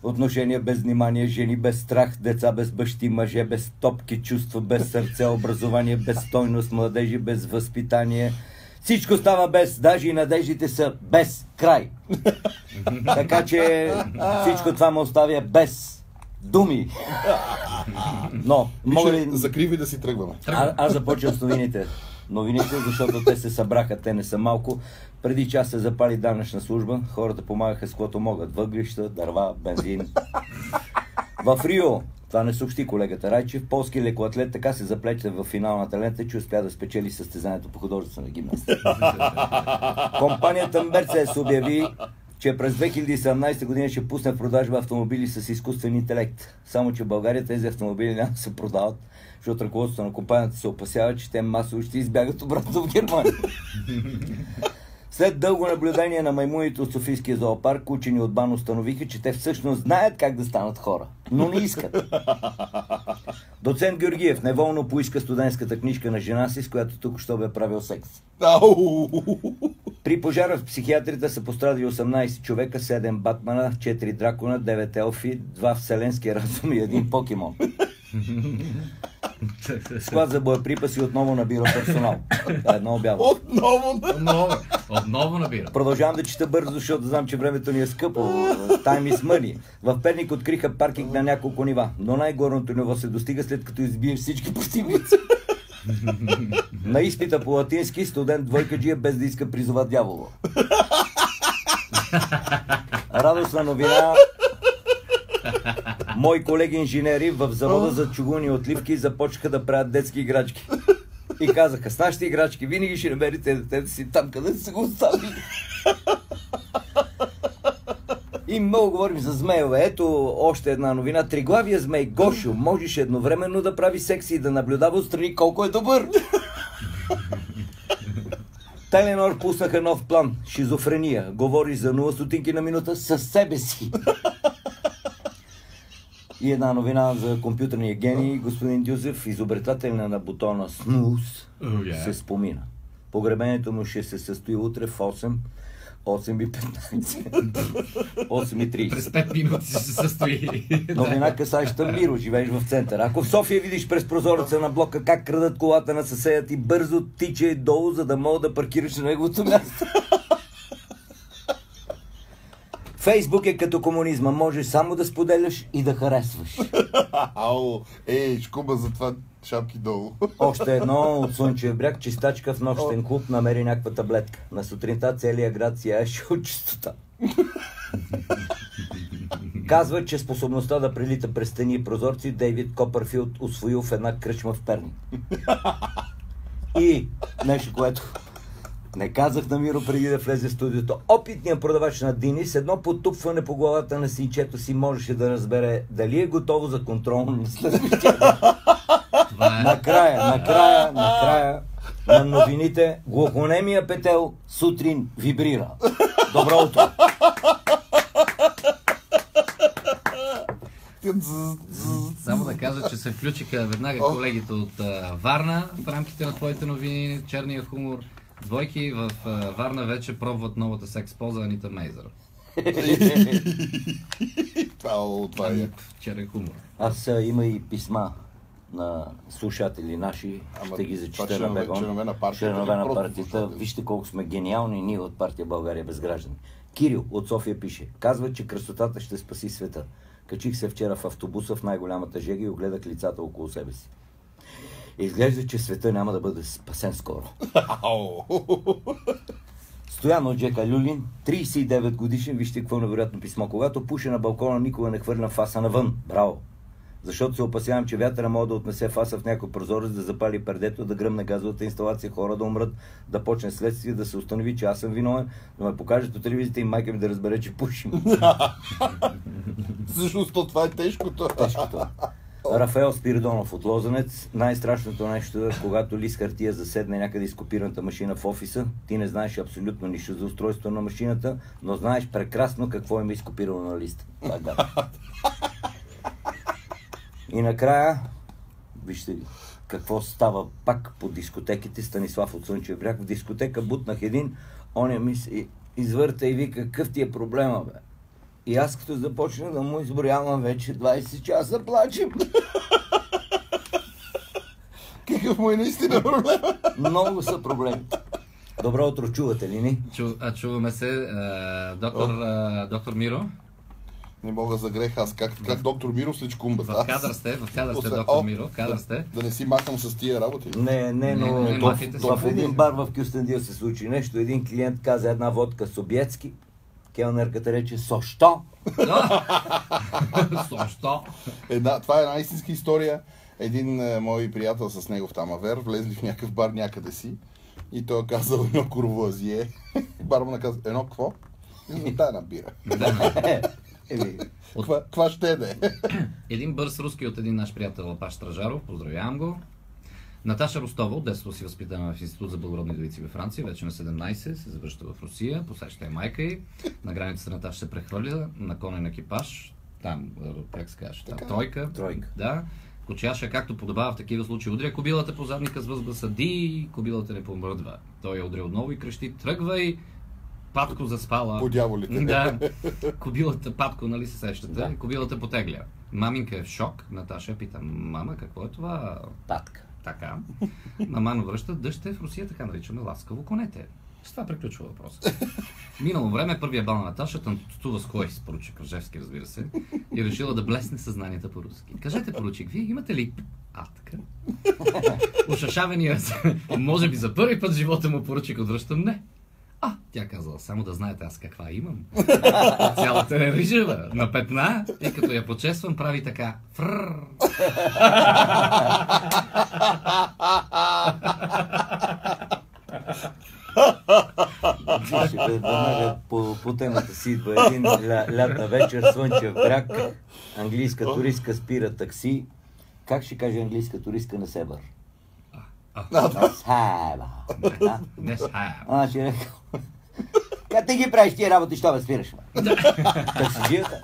Отношения без внимание, жени без страх, деца без бащи, мъже без топки, чувства без сърце, образование без стойност, младежи без възпитание. Всичко става без, даже и надеждите са без край. Така че всичко това ме оставя без думи. Но, мога ли... Закриви да си тръгваме. Аз започвам с новините. Новините, защото те се събраха, те не са малко. Преди час се запали данъчна служба, хората помагаха с каквото могат. Въглища, дърва, бензин. В Рио, това не съобщи колегата Райчев, полски лекоатлет така се заплече в финалната лента, че успя да спечели състезанието по художествена гимнастика. Компанията Мерцедес обяви, че през 2017 година ще пусне в продажба автомобили с изкуствен интелект. Само че в България тези автомобили няма да се продават, защото ръководството на компанията се опасява, че те масово ще избягат обратно в Германия. След дълго наблюдение на маймуните от Софийския зоопарк, учени от БАН установиха, че те всъщност знаят как да станат хора, но не искат. Доцент Георгиев неволно поиска студентската книжка на жена си, с която тук що бе правил секс. При пожара в психиатрията са пострадали 18 човека, 7 Батмана, 4 Дракона, 9 Елфи, 2 Вселенски разум и 1 Покемон. Склад за боеприпаси отново набира персонал. Това е едно обява. Отново набира. Продължавам да чета бързо, защото знам, че времето ни е скъпо. Time is money. В Перник откриха паркинг на няколко нива, но най-горното ниво се достига след като избиеш всички противници. На изпита по латински студент двойкаджия без да иска призова дявола. Радостна новина. Мои колеги инженери в завода за чугуни и отливки започнаха да правят детски играчки. И казаха, с нашите играчки винаги ще намерите детето си там, къде са го оставили. И много говорим за змееве. Ето още една новина. Триглавия змей Гошо можеше едновременно да прави секси и да наблюдава отстрани колко е добър. Теленор пуснаха нов план. Шизофрения. Говори за 0 стотинки на минута със себе си. И една новина за компютърния гений. Господин Дюзев, изобретател на бутона Snooze, се спомина. Погребението му ще се състои утре в 8:15. 8:30. През 5 минути ще се състои. Новина касаеща Миро, живееш в центъра. Ако в София видиш през прозореца на блока как крадат колата на съседа ти, бързо тичай долу, за да мога да паркираш на неговото място. Фейсбук е като комунизма. Можеш само да споделяш и да харесваш. Шкуба за това шапки долу. Още едно от Слънчев бряг. Чистачка в нощен клуб намери някаква таблетка. На сутринта целият град сияеше от чистота. Казва, че способността да прелита през стени и прозорци Дейвид Копърфилд усвоил в една кръчма в Перник. И нещо, което не казах на Миро преди да влезе в студиото. Опитният продавач на Дини с едно потупване по главата на синчето си можеше да разбере дали е готово за контрол на следващия. Накрая на новините глухонемия петел сутрин вибрира. Добро утро! Само да кажа, че се включиха веднага колегите от Варна в рамките на твоите новини, черния хумор. Двойки в Варна вече пробват новата секс поза Анита Мейзър. Това е черен хумор. Аз има и писма на слушатели наши, ще ги зачита на Бегон. Членове на партията. Вижте колко сме гениални ние от партия България без граждани. Кирил от София пише, казва, че красотата ще спаси света. Качих се вчера в автобуса в най-голямата жега и огледах лицата около себе си. Изглежда, че света няма да бъде спасен скоро. Стоян от Джека Люлин, 39 годишен, вижте какво невероятно писмо. Когато пуша на балкона, никога не хвърля фаса навън. Браво! Защото се опасявам, че вятъра може да отнесе фаса в някой прозорец, да запали пердето, да гръмне газовата инсталация, хора да умрат, да почне следствие, да се установи, че аз съм виновен, да ме покажат от телевизията и майка ми да разбере, че пушим. Всъщност това е тежкото. Рафаел Спиридонов от Лозенец. Най-страшното нещо е, когато лист хартия заседне някъде изкопираната машина в офиса, ти не знаеш абсолютно нищо за устройството на машината, но знаеш прекрасно какво има изкопирано на листа. И накрая, вижте какво става пак по дискотеките. Станислав от Слънчев бряг. В дискотека бутнах един, оня ми се извърта и вика, какъв ти е проблема, бе? И аз като започна да му изброявам вече 20 часа плачем. Какъв му е наистина проблем? Много са проблеми. Добро утро, чувате ли ни? Чуваме се. Доктор Миро. Не мога за грех, аз как доктор Миро след кумбата. В кадър сте, доктор Миро. Кадър сте. Да не си махам с тия работи. Не, но не махайте се. в един бар в Кюстендил се случи нещо. Един клиент каза една водка Собиецки. Келнерката рече "Сошто?" Защо? Това е една истинска история. Един мой приятел с него в Тамавер влезли в някакъв бар някъде си и той е казал едно курвоазие. Бармана каза, едно какво? Дай една бира. Ква ще да е? Един бърз руски от един наш приятел Паш Стражаров, поздравявам го. Наташа Ростова, от детство си възпитана в Институт за благородни девици във Франция, вече на 17, се завръща в Русия, посеща и майка й. На границата Наташа се прехвърля на конен екипаж, там, как се каже, там, тройка. Да. Кочияша, както подобава в такива случаи, удря кобилата по задника с възгласа "Ди", кобилата не помръдва. Той я удря отново и крещи "Тръгвай!" Патко заспала. По дяволите. Да. Кобилата, Патко, нали се сещате? Да. Кобилата потегля. Маминка е в шок. Наташа пита: "Мама, какво е това?" Патка. Така. Маман връща: "Дъжд е в Русия, така наричаме ласкаво конете." С това приключва въпросът. Минало време, първия бал на Наташа танцува с кой? С поручик Кръжевски, разбира се. И решила да блесне съзнанията по-руски. "Кажете, поручик, вие имате ли атка?" Ушашавания, може би за първи път в живота му поручик отвръща: "Не." Тя казала: "Само да знаете аз каква имам." Цялата е рижева, на петна, и като я почествам, прави така: "Фрррр." Веднага по темата си идва един лятна вечер, слънчев бряг, английска туристка спира такси. Как ще каже английска туристка на Себър? Себър. Не сая. Ще рекал: "Как ти ги правиш тия работи, що ме спираш?" Таксиджията.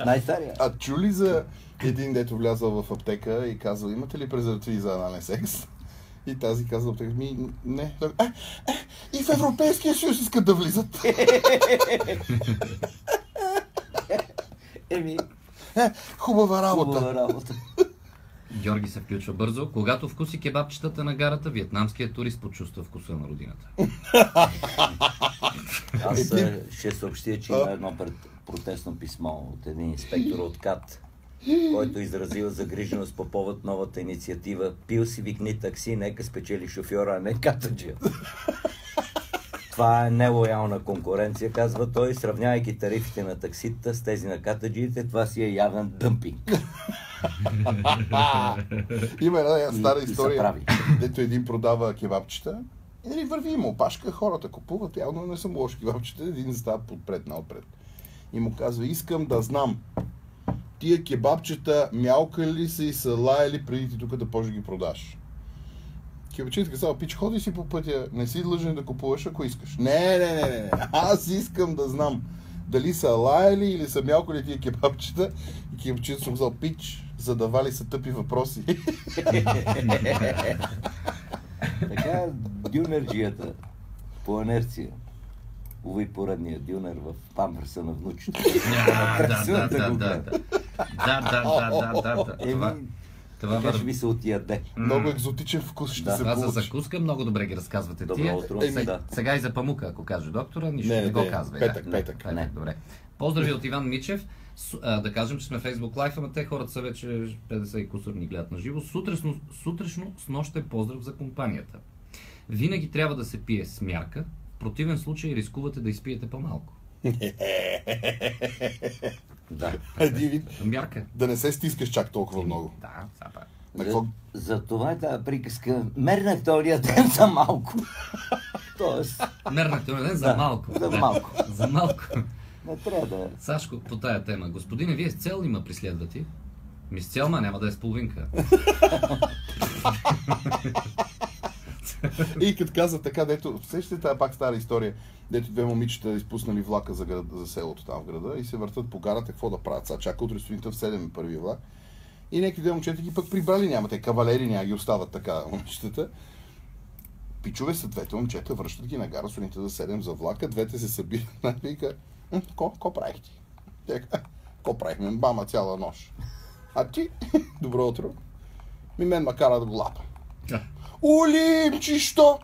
Най-стария. А чули за един, дето влязъл в аптека и казал: "Имате ли презервативи за анален секс?" И тази казва: "Не." И в Европейския съюз искат да влизат. Хубава работа. Георги се включва бързо. Когато вкуси кебабчетата на гарата, виетнамският турист почувства вкуса на родината. Аз ще съобщя, че има едно протестно писмо от един инспектор от КАТ, който изразил загриженост по повод новата инициатива "Пил си, викни такси, нека спечели шофьора, а не катаджия." Това е нелоялна конкуренция, казва той, сравнявайки тарифите на таксита с тези на катаджиите. Това си е явен дъмпинг. Има една стара история, дето един продава кебабчета и върви му опашка, хората купуват, явно не съм лоши кебабчета, един става отпред. И му казва: "Искам да знам, тия кебабчета мялкали ли са и са лаяли преди ти тук да почнеш да ги продаш?" Кебабчетата казва: "Пич, ходи си по пътя, не си длъжен да купуваш, ако искаш." Не. Аз искам да знам дали са лаяли или са мялкали тия кебабчета. И кебабчетата съм казал: "Пич, задавали са тъпи въпроси." Така дюнерджията по инерция. Увай поредния дюнер в памперса на внучето. Това ще ви се отяде. Много екзотичен вкус ще се Това получи. за закуска много добре ги разказвате тия. Добро утро. Сега и за памука, ако каже доктора, нищо не го казва. Петък. Добре. Поздрави от Иван Мичев. Да кажем, че сме Facebook Live, ама те хората са вече 50 и кусор ни гледат на живо. Сутрешно с нощен поздрав за компанията. Винаги трябва да се пие с мярка, в противен случай рискувате да изпиете по-малко. Да. Мярка. Да не се стискаш чак толкова много. Да, За това е тази приказка. Мернах втория ден за малко. Тоест... Мернах втория ден за малко. За малко. Не трябва да... Сашко, по тая тема. Господине, вие с цел ли ме преследвате? С цел, няма да е с половинка. И като каза така, дето, сещате тази пак стара история, дето две момичета изпуснали влака за селото там в града и се въртат по гарата, какво да правят? Сега чака утре сутринта в 7 първия влак. И някакви две момчета ги пък прибрали, няма те кавалери, няма ги остават така момичетата. Пичове са двете момчета, връщат ги на гара сутринта за 7 за влака, двете се събират, вика: "Ко правих ти?" Тя каза, какво правихме? Бама цяла нощ. А ти? Добро утро. Мен ма кара да го лапа. Олимчи, що?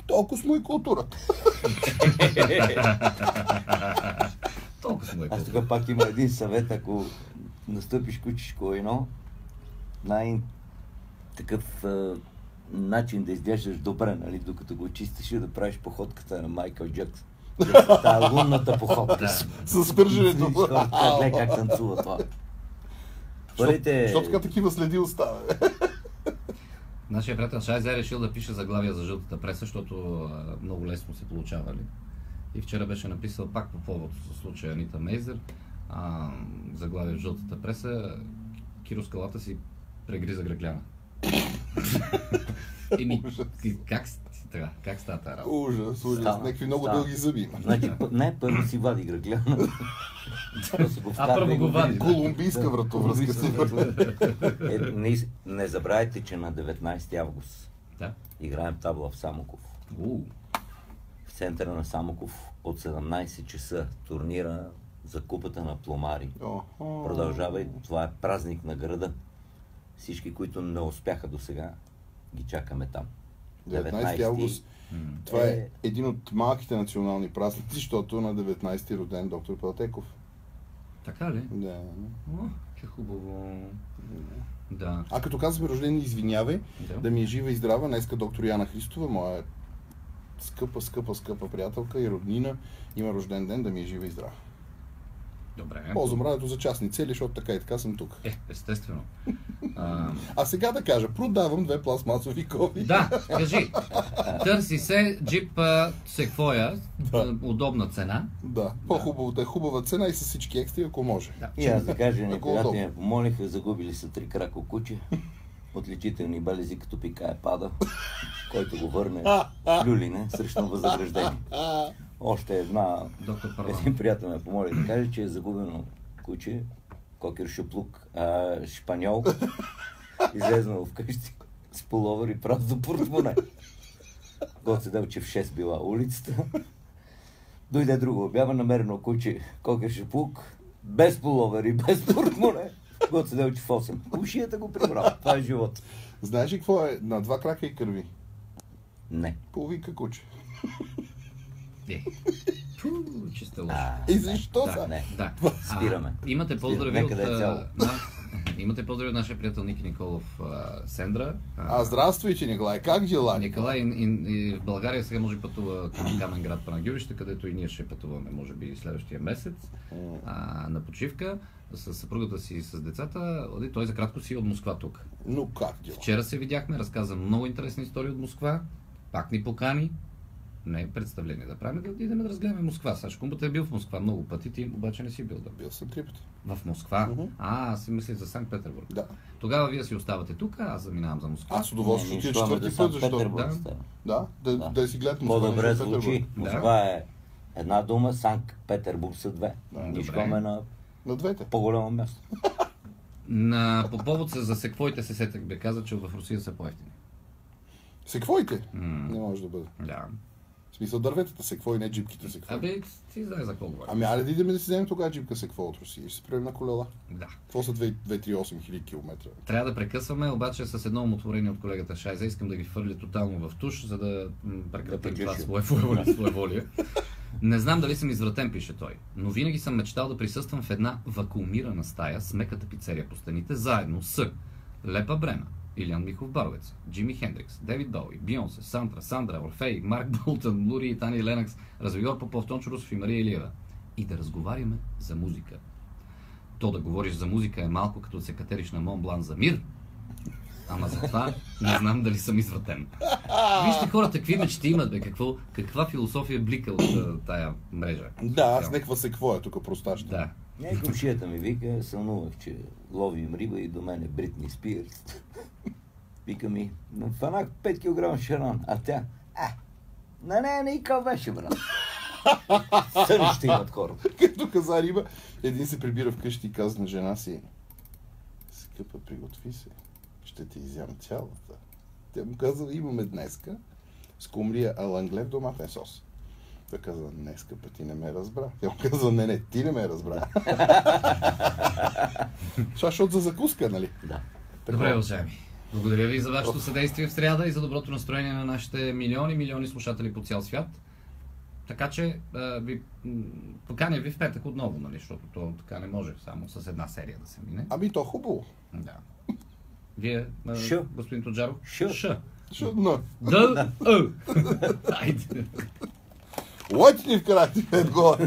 Толкова сме и културата. Толкова сме и Аз културата. тук пак има един съвет, ако настъпиш кучешко едно, най-такъв начин да изглеждаш добре, нали, докато го чистиш и да правиш походката на Майкъл Джаксън. Тая лунната походка. С пърженето. Гледай как танцува това. Защо така такива следи остава? Нашия приятел Шайзе е решил да пише заглавия за жълтата преса, защото много лесно се получавали. И вчера беше написал пак по повод случая Анита Мейзер, заглавия в жълтата преса, Киро Скалата си прегриза гръгляна. Как става тази работа? Ужас, някакви много дълги зъби. Значи, първо си вади гръгляна. Първо го вади. Колумбийска вратовръзка си. Не забравяйте, че на 19 август играем табла в Самоков. В центъра на Самоков от 17 часа турнира за купата на пломари. Продължава и това е празник на града. Всички, които не успяха до сега, ги чакаме там. 19 август. Това е един от малките национални празници, защото на 19 е роден доктор Пелтеков. Така ли? Да. Че хубаво. Да. А като казваме рожден, извинявай, да ми е жива и здрава, днеска доктор Яна Христова, моя скъпа приятелка и роднина, има рожден ден, да ми е жива и здрава. Добре. Ползвам радиото за частни цели, защото така и така съм тук. Естествено. А сега да кажа, продавам 2 пластмасови кови. Да, кажи. Търси се джип Sequoia, удобна цена. Да, по-хубавата е хубава цена и с всички екстри, ако може. И аз да кажа, когато ме помолиха, загубили са 3 крако куче, отличителни белези, като пикае пада, който го върне в Люлине срещу възнаграждение. Още един приятел ме помоли да каже, че е загубено куче, кокер шуплук, шпаньол, излезнал вкъщи с пуловър и празно портмоне. Год седел, че в 6 била улицата. Дойде друга обява, намерено куче, кокер шуплук, без пуловър и без портмоне. Год седел, че в 8. Ушията го прибрал. Това е живот. Знаеш ли какво е? На 2 крака и кърви. Не. Половинка куче. Чиста лъж. И защо са? Да. Спираме. Имате поздрави от нашия приятел Ники Николов Сендра. Здравствуйте, Николай. Как дела? Николай и в България сега може пътува към Камен град Панагюрище, където и ние ще пътуваме, може би следващия месец, на почивка с съпругата си и с децата. Той за кратко си от Москва тук. Но как дела? Вчера се видяхме, разказа много интересни истории от Москва. Пак ни покани. Не е представление да правим, да идем да разгледаме Москва. Сашо Кумбата е бил в Москва много пъти, ти обаче не си бил да. Бил съм 3 пъти. В Москва? Аз си мислих за Санкт Петербург. Да. Тогава вие си оставате тук, аз заминавам за Москва. Аз удоволствие ще отида 4 път, защото... Да си гледат Москва. По-добре звучи. Москва е една дума, Санкт Петербург са 2. Нишкаме на двете. По-голямо място. По повод за секвоите се сетък бе каза, че в Русия са по-евтини. Секвоите? Не може да бъде. Да. В смисъл дърветата секвой, не джипките секвой. Ти знаеш за какво говоря. Айде да идем да си вземем тогава джипка секвой от Русия и ще се правим на колела. Да. Това са 2-3-8 хиляди километра. Трябва да прекъсваме, обаче с едно умотворение от колегата Шайзе искам да ги хвърля тотално в туш, за да прекратим това своеволие. Не знам дали съм извратен, пише той, но винаги съм мечтал да присъствам в една вакуумирана стая с меката пицерия по стените, заедно с Лепа Брена, Илиан Михов Баровец, Джими Хендрикс, Дейвид Боуи, Бионсе, Сандра, Орфей, Марк Болтън, Лури и Тани Ленакс, Развигор Попов, Тончо Русов и Мария Илиева. И да разговаряме за музика. То да говориш за музика е малко като да се катериш на Мон Блан за мир. Ама за това не знам дали съм извратен. Вижте хората, какви мечти имат, бе, каква философия блика от тая мрежа. Да, аз някаква секвоя тук простаща. Да. Комшията ми вика, сънувах, че ловим риба и до мен е Бритни Спирс. Вика ми, фанах 5 кг шарон, а тя, на нея не и къв беше, брат. Съни ще имат хората. Като каза риба, един се прибира вкъщи и каза на жена си, скъпа, приготви се, ще ти изям цялата. Тя му каза, имаме днеска скумрия алангле в доматен сос. Той каза, не, скъпа, ти не ме разбра. Тя му каза, не, ти не ме разбра. Защото за закуска, нали? Да. Добре, уважаеми. Благодаря ви за вашето съдействие в сряда и за доброто настроение на нашите милиони слушатели по цял свят. Така че поканя ви в петък отново, нали, защото то така не може само с една серия да се мине. Ами то хубаво. Да. Вие, господин Тоджаров? Шудно. Да. Айде. Лойте ни в карати 5 гола.